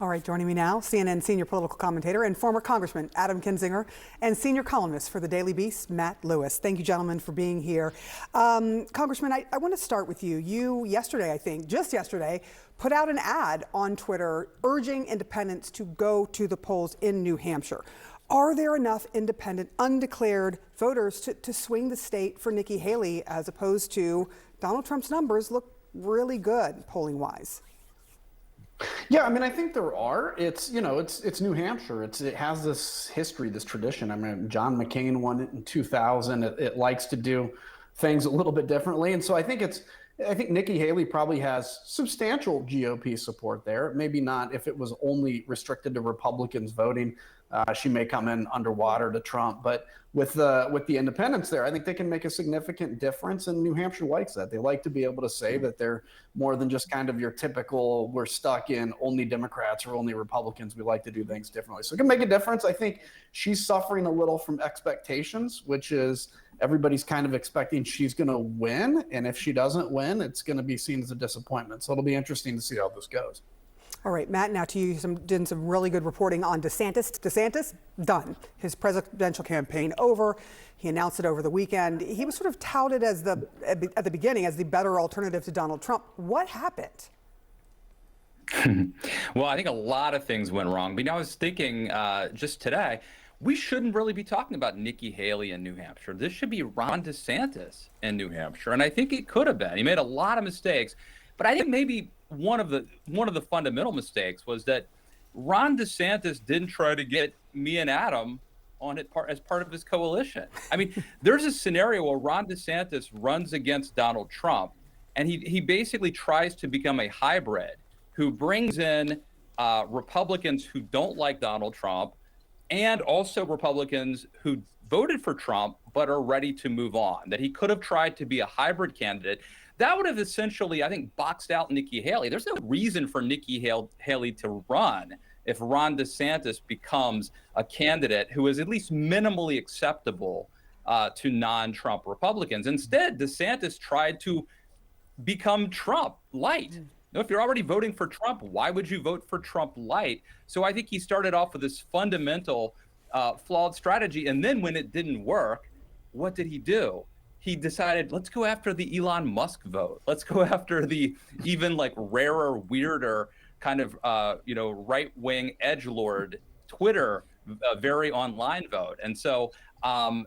All right, joining me now, CNN senior political commentator and former Congressman Adam Kinzinger and senior columnist for the Daily Beast, Matt Lewis. Thank you, gentlemen, for being here. Congressman, I want to start with you. You, yesterday, I think, just yesterday, put out an ad on Twitter urging independents to go to the polls in New Hampshire. Are there enough independent, undeclared voters to swing the state for Nikki Haley, as opposed to Donald Trump's numbers look really good polling-wise? Yeah, I mean, I think there are. It's New Hampshire. It has this history, this tradition. I mean, John McCain won it in 2000. It likes to do things a little bit differently, and so I think Nikki Haley probably has substantial GOP support there. Maybe not if it was only restricted to Republicans voting. She may come in underwater to Trump, but with the independents there, I think they can make a significant difference. And New Hampshire likes that. They like to be able to say that they're more than just kind of your typical, we're stuck in only Democrats or only Republicans. We like to do things differently. So it can make a difference. I think she's suffering a little from expectations, which is everybody's kind of expecting she's going to win. And if she doesn't win, it's going to be seen as a disappointment. So it'll be interesting to see how this goes. All right, Matt, now to you, did some really good reporting on DeSantis. DeSantis, done. His presidential campaign over. He announced it over the weekend. He was sort of touted as at the beginning as the better alternative to Donald Trump. What happened? Well, I think a lot of things went wrong. But I was thinking just today, we shouldn't really be talking about Nikki Haley in New Hampshire. This should be Ron DeSantis in New Hampshire. And I think it could have been. He made a lot of mistakes. But I think maybe one of the fundamental mistakes was that Ron DeSantis didn't try to get me and Adam on it as part of his coalition. I mean, there's a scenario where Ron DeSantis runs against Donald Trump, and he basically tries to become a hybrid who brings in Republicans who don't like Donald Trump and also Republicans who voted for Trump but are ready to move on. That he could have tried to be a hybrid candidate. That would have essentially, I think, boxed out Nikki Haley. There's no reason for Nikki Haley to run if Ron DeSantis becomes a candidate who is at least minimally acceptable to non-Trump Republicans. Instead, DeSantis tried to become Trump light. Now, if you're already voting for Trump, why would you vote for Trump light? So I think he started off with this fundamental flawed strategy. And then when it didn't work, what did he do? He decided, let's go after the Elon Musk vote. Let's go after the even like rarer, weirder kind of, right-wing edgelord Twitter, very online vote. And so,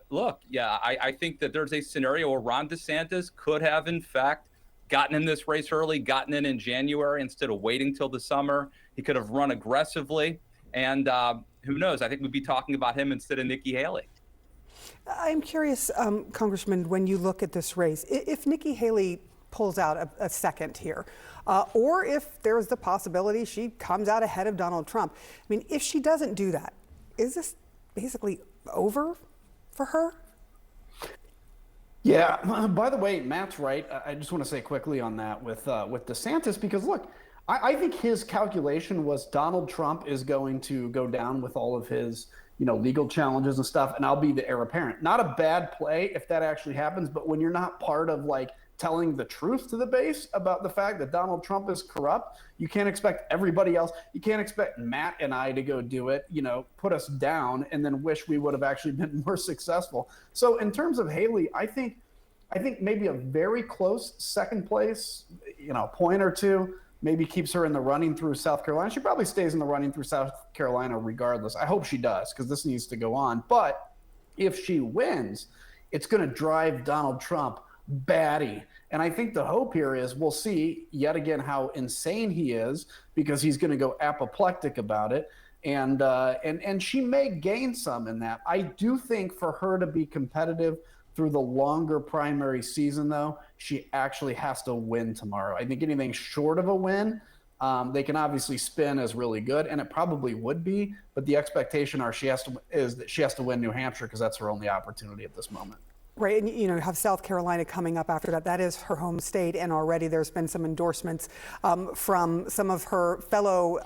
look, yeah, I think that there's a scenario where Ron DeSantis could have, in fact, gotten in this race early, gotten in January instead of waiting till the summer. He could have run aggressively. And who knows? I think we'd be talking about him instead of Nikki Haley. I'm curious, Congressman, when you look at this race, if Nikki Haley pulls out a second here, or if there's the possibility she comes out ahead of Donald Trump, I mean, if she doesn't do that, is this basically over for her? Yeah, by the way, Matt's right. I just want to say quickly on that with DeSantis, because look, I think his calculation was Donald Trump is going to go down with all of his legal challenges and stuff, and I'll be the heir apparent. Not a bad play if that actually happens, but when you're not part of telling the truth to the base about the fact that Donald Trump is corrupt, you can't expect everybody else. You can't expect Matt and I to go do it, put us down and then wish we would have actually been more successful. So in terms of Haley, I think maybe a very close second place, point or two, maybe keeps her in the running through South Carolina. She probably stays in the running through South Carolina regardless. I hope she does, because this needs to go on. But if she wins, it's going to drive Donald Trump batty. And I think the hope here is we'll see yet again how insane he is, because he's going to go apoplectic about it. And she may gain some in that. I do think for her to be competitive through the longer primary season, though, she actually has to win tomorrow. I think anything short of a win, they can obviously spin as really good, and it probably would be. But the expectation is that she has to win New Hampshire, because that's her only opportunity at this moment. Right, and you have South Carolina coming up after that. That is her home state, and already there's been some endorsements from some of her fellow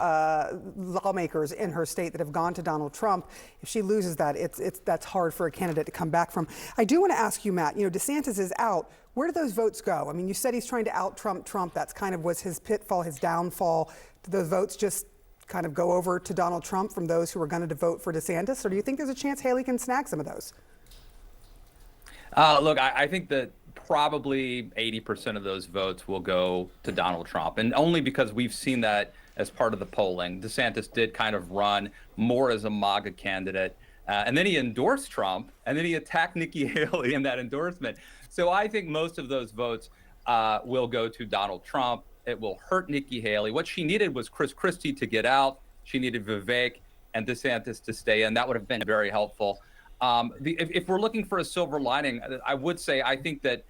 lawmakers in her state that have gone to Donald Trump. If she loses that, that's hard for a candidate to come back from. I do want to ask you, Matt. DeSantis is out. Where do those votes go? I mean, you said he's trying to out Trump. That's kind of was his pitfall, his downfall. Do those votes just kind of go over to Donald Trump from those who are going to vote for DeSantis? Or do you think there's a chance Haley can snag some of those? Look, I think that probably 80% of those votes will go to Donald Trump, and only because we've seen that as part of the polling. DeSantis did kind of run more as a MAGA candidate, and then he endorsed Trump, and then he attacked Nikki Haley in that endorsement. So I think most of those votes will go to Donald Trump. It will hurt Nikki Haley. What she needed was Chris Christie to get out. She needed Vivek and DeSantis to stay in. That would have been very helpful. If we're looking for a silver lining, I would say I think that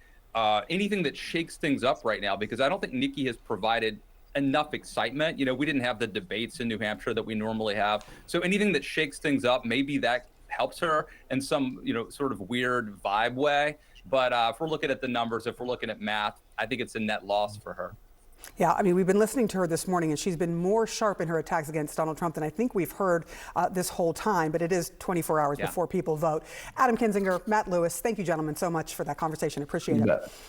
anything that shakes things up right now, because I don't think Nikki has provided enough excitement. You know, we didn't have the debates in New Hampshire that we normally have. So anything that shakes things up, maybe that helps her in some, sort of weird vibe way. But if we're looking at the numbers, if we're looking at math, I think it's a net loss for her. Yeah, I mean, we've been listening to her this morning, and she's been more sharp in her attacks against Donald Trump than I think we've heard this whole time, but it is 24 hours before people vote. Adam Kinzinger, Matt Lewis, thank you, gentlemen, so much for that conversation. Appreciate it.